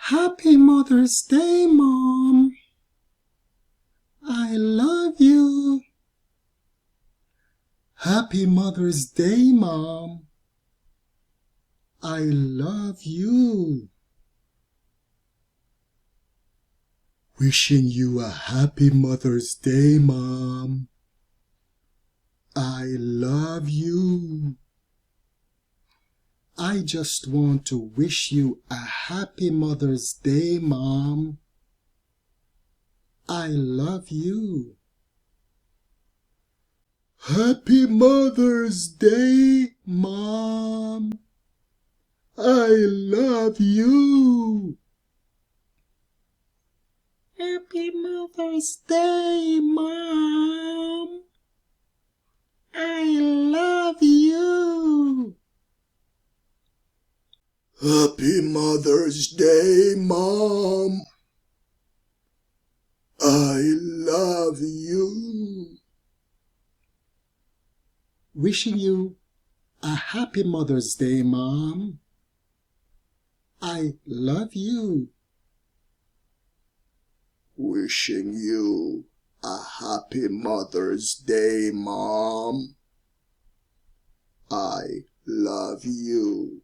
Happy Mother's Day, Mom. I love you. Happy Mother's Day, Mom. I love you. Wishing you a happy Mother's Day, Mom. I love you. I just want to wish you a happy Mother's Day, Mom. I love you. Happy Mother's Day, Mom. I love you. Happy Mother's Day, Mom. I love you. Happy Mother's Day, Mom. I love you. Wishing you a happy Mother's Day, Mom. I love you. Wishing you a happy Mother's Day, Mom. I love you.